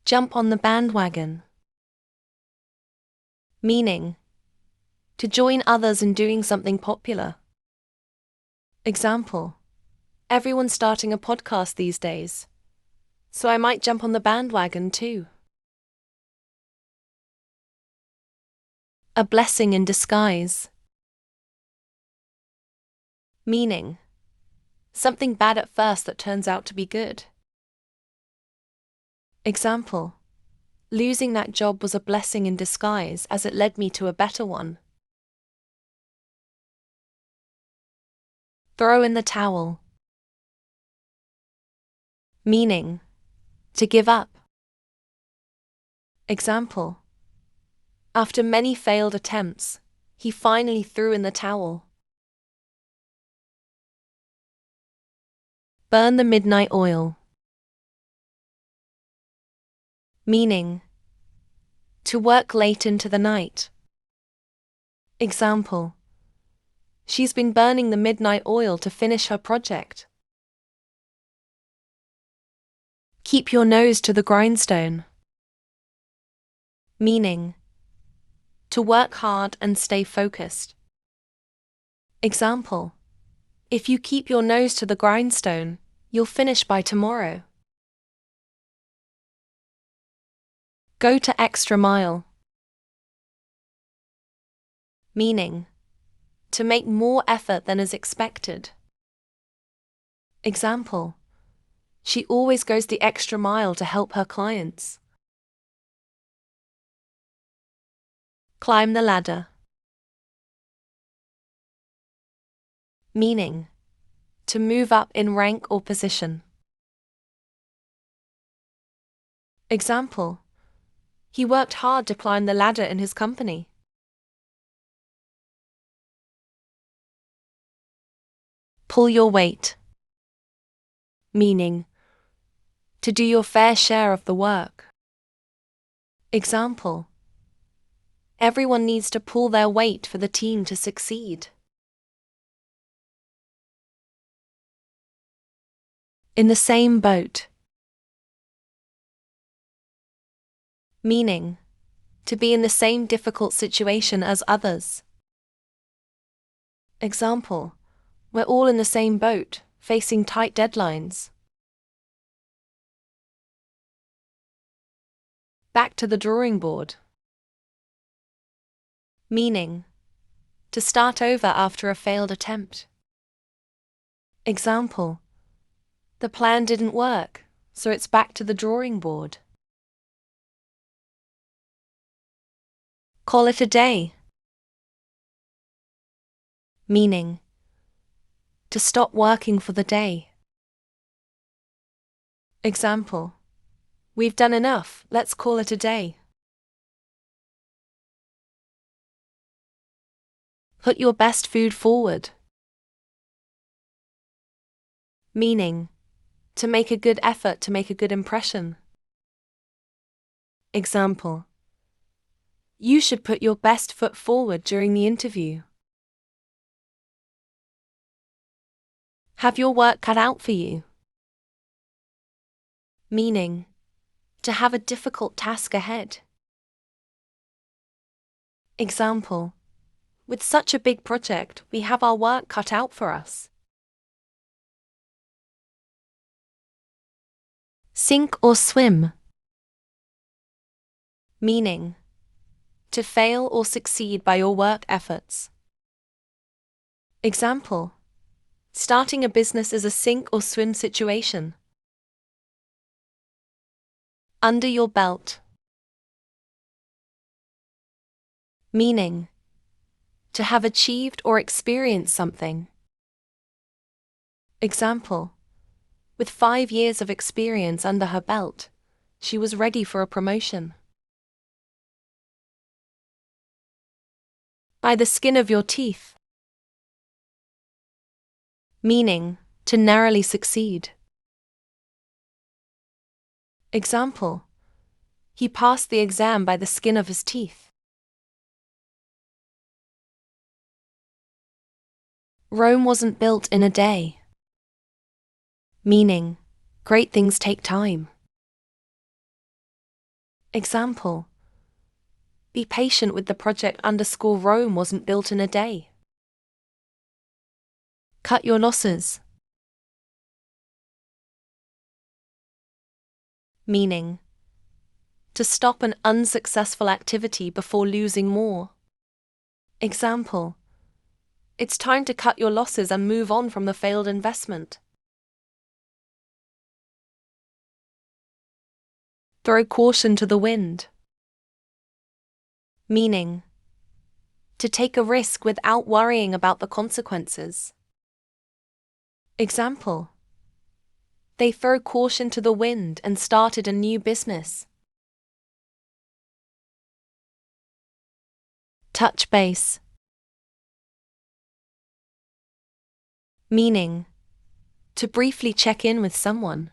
Jump on the bandwagon. Meaning, to join others in doing something popular. Example, everyone's starting a podcast these days, so I might jump on the bandwagon too. A blessing in disguise. Meaning, something bad at first that turns out to be good. Example, losing that job was a blessing in disguise as it led me to a better one. Throw in the towel. Meaning, to give up. Example, after many failed attempts, he finally threw in the towel. Burn the midnight oil. Meaning, to work late into the night. Example, she's been burning the midnight oil to finish her project. Keep your nose to the grindstone. Meaning, to work hard and stay focused. Example, if you keep your nose to the grindstone, you'll finish by tomorrow. Go to extra mile. Meaning, to make more effort than is expected. Example, she always goes the extra mile to help her clients. Climb the ladder. Meaning, to move up in rank or position. Example, he worked hard to climb the ladder in his company. Pull your weight. Meaning, to do your fair share of the work. Example, everyone needs to pull their weight for the team to succeed. In the same boat. Meaning, to be in the same difficult situation as others. Example, we're all in the same boat, facing tight deadlines. Back to the drawing board. Meaning, to start over after a failed attempt. Example, the plan didn't work, so it's back to the drawing board. Call it a day. Meaning, to stop working for the day. Example, we've done enough, let's call it a day. Put your best foot forward. Meaning, to make a good effort to make a good impression. Example, you should put your best foot forward during the interview. Have your work cut out for you. Meaning, to have a difficult task ahead. Example, with such a big project, we have our work cut out for us. Sink or swim. Meaning, to fail or succeed by your work efforts. Example, starting a business is a sink or swim situation. Under your belt. Meaning, to have achieved or experienced something. Example, with 5 years of experience under her belt, she was ready for a promotion. By the skin of your teeth. Meaning, to narrowly succeed. Example, he passed the exam by the skin of his teeth. Rome wasn't built in a day. Meaning, great things take time. Example: be patient with the project _ Rome wasn't built in a day. Cut your losses. Meaning: to stop an unsuccessful activity before losing more. Example: it's time to cut your losses and move on from the failed investment. Throw caution to the wind. Meaning: to take a risk without worrying about the consequences. Example: they threw caution to the wind and started a new business. Touch base. Meaning: to briefly check in with someone.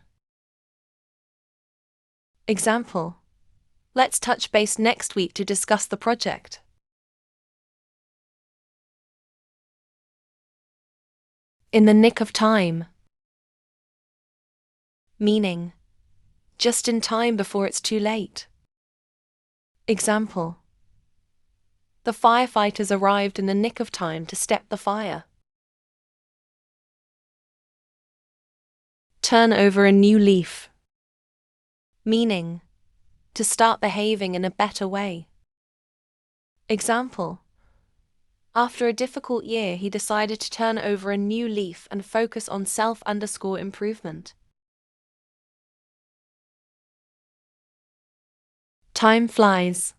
Example: let's touch base next week to discuss the project. In the nick of time. Meaning: just in time before it's too late. Example: the firefighters arrived in the nick of time to stop the fire. Turn over a new leaf. Meaning: to start behaving in a better way. Example: after a difficult year, he decided to turn over a new leaf and focus on self-improvement. Time flies.